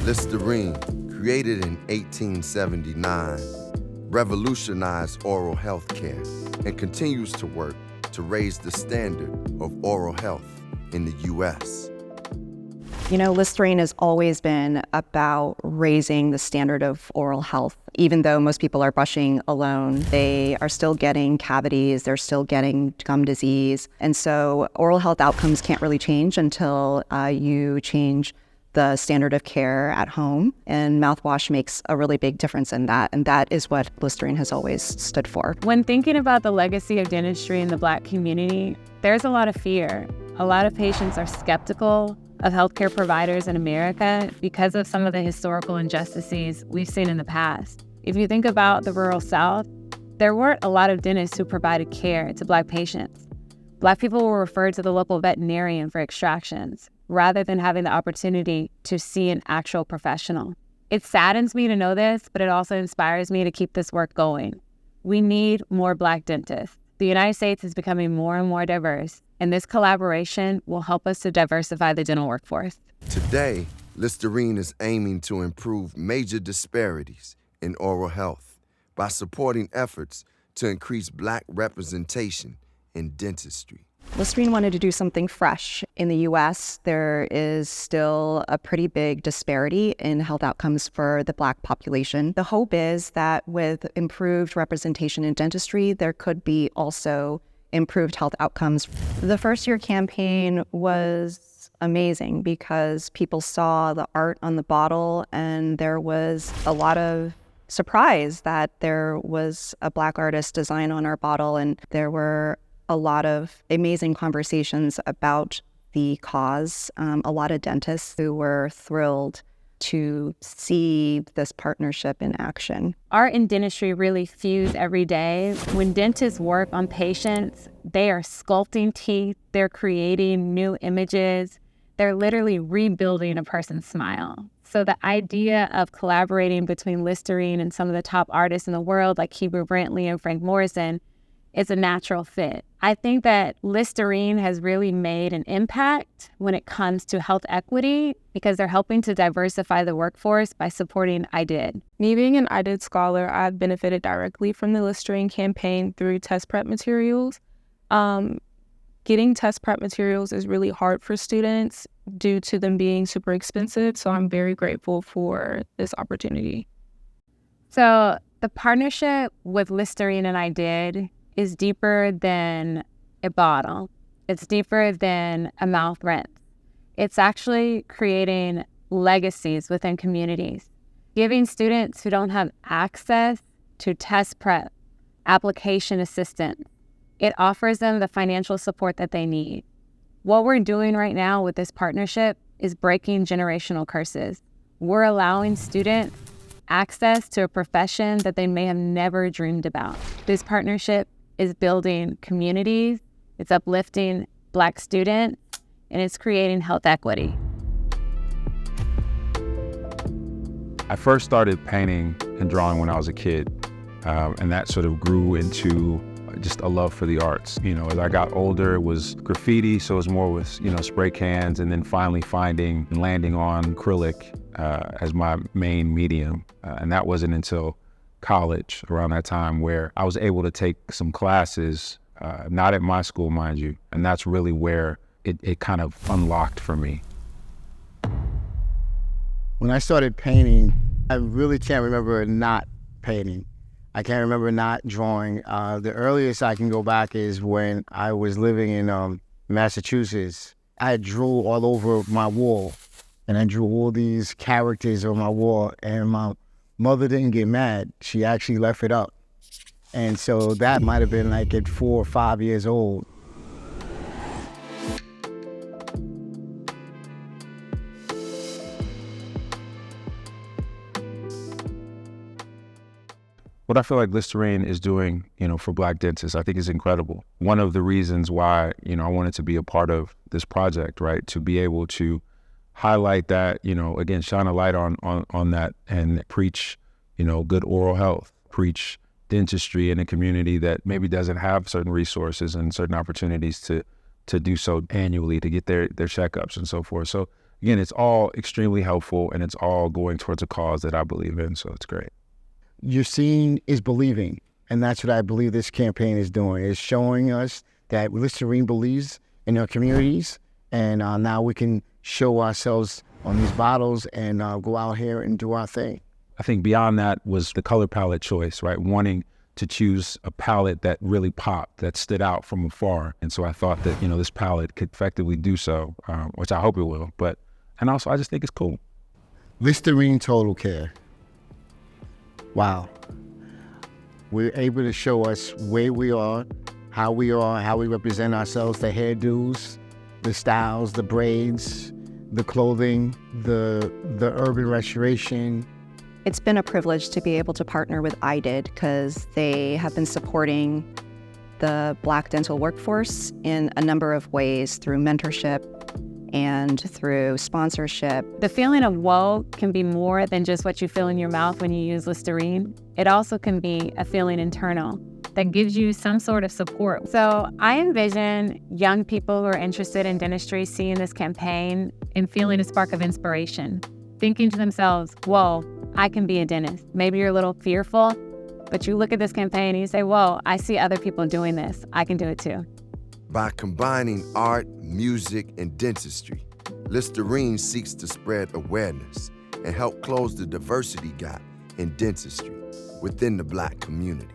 LISTERINE, created in 1879, revolutionized oral health care and continues to work to raise the standard of oral health in the U.S. You know, Listerine has always been about raising the standard of oral health. Even though most people are brushing alone, they are still getting cavities, they're still getting gum disease. And so oral health outcomes can't really change until you change the standard of care at home. And mouthwash makes a really big difference in that. And that is what Listerine has always stood for. When thinking about the legacy of dentistry in the Black community, there's a lot of fear. A lot of patients are skeptical of healthcare providers in America because of some of the historical injustices we've seen in the past. If you think about the rural South, there weren't a lot of dentists who provided care to Black patients. Black people were referred to the local veterinarian for extractions, rather than having the opportunity to see an actual professional. It saddens me to know this, but it also inspires me to keep this work going. We need more Black dentists. The United States is becoming more and more diverse, and this collaboration will help us to diversify the dental workforce. Today, LISTERINE is aiming to improve major disparities in oral health by supporting efforts to increase Black representation in dentistry. Listerine wanted to do something fresh. In the U.S., there is still a pretty big disparity in health outcomes for the Black population. The hope is that with improved representation in dentistry, there could be also improved health outcomes. The first-year campaign was amazing because people saw the art on the bottle, and there was a lot of surprise that there was a Black artist design on our bottle, and there were a lot of amazing conversations about the cause. A lot of dentists who were thrilled to see this partnership in action. Art and dentistry really fuse every day. When dentists work on patients, they are sculpting teeth, they're creating new images, they're literally rebuilding a person's smile. So the idea of collaborating between Listerine and some of the top artists in the world, like Hebrew Brantley and Frank Morrison, is a natural fit. I think that Listerine has really made an impact when it comes to health equity because they're helping to diversify the workforce by supporting I Did. Me being an I Did scholar, I've benefited directly from the Listerine campaign through test prep materials. Getting test prep materials is really hard for students due to them being super expensive, so I'm very grateful for this opportunity. So the partnership with Listerine and I Did is deeper than a bottle. It's deeper than a mouth rinse. It's actually creating legacies within communities, giving students who don't have access to test prep, application assistance. It offers them the financial support that they need. What we're doing right now with this partnership is breaking generational curses. We're allowing students access to a profession that they may have never dreamed about. This partnership is building communities, it's uplifting Black students, and it's creating health equity. I first started painting and drawing when I was a kid, and that sort of grew into just a love for the arts. You know, as I got older, it was graffiti, so it was more with, spray cans, and then finally finding and landing on acrylic as my main medium. And that wasn't until college, around that time, where I was able to take some classes, not at my school, mind you, and that's really where it kind of unlocked for me. When I started painting, I really can't remember not painting. I can't remember not drawing. The earliest I can go back is when I was living in Massachusetts. I drew all over my wall, and I drew all these characters on my wall, and my mother didn't get mad. She actually left it up. And so that might have been like at 4 or 5 years old. What I feel like Listerine is doing, for Black dentists, I think is incredible. One of the reasons why, I wanted to be a part of this project, right? To be able to highlight that, again, shine a light on that and preach, good oral health, preach dentistry in a community that maybe doesn't have certain resources and certain opportunities to do so annually, to get their checkups and so forth. So again, it's all extremely helpful and it's all going towards a cause that I believe in. So it's great. You're seeing is believing. And that's what I believe this campaign is doing. It's showing us that Listerine believes in our communities. And now we can show ourselves on these bottles and go out here and do our thing. I think beyond that was the color palette choice, right? Wanting to choose a palette that really popped, that stood out from afar. And so I thought that, this palette could effectively do so, which I hope it will. And also I just think it's cool. Listerine Total Care. Wow. We're able to show us where we are, how we represent ourselves, the hairdos, the styles, the braids, the clothing, the urban restoration. It's been a privilege to be able to partner with IDID because they have been supporting the Black dental workforce in a number of ways through mentorship and through sponsorship. The feeling of woe can be more than just what you feel in your mouth when you use Listerine. It also can be a feeling internal that gives you some sort of support. So I envision young people who are interested in dentistry seeing this campaign and feeling a spark of inspiration, thinking to themselves, whoa, I can be a dentist. Maybe you're a little fearful, but you look at this campaign and you say, whoa, I see other people doing this. I can do it too. By combining art, music, and dentistry, Listerine seeks to spread awareness and help close the diversity gap in dentistry within the Black community.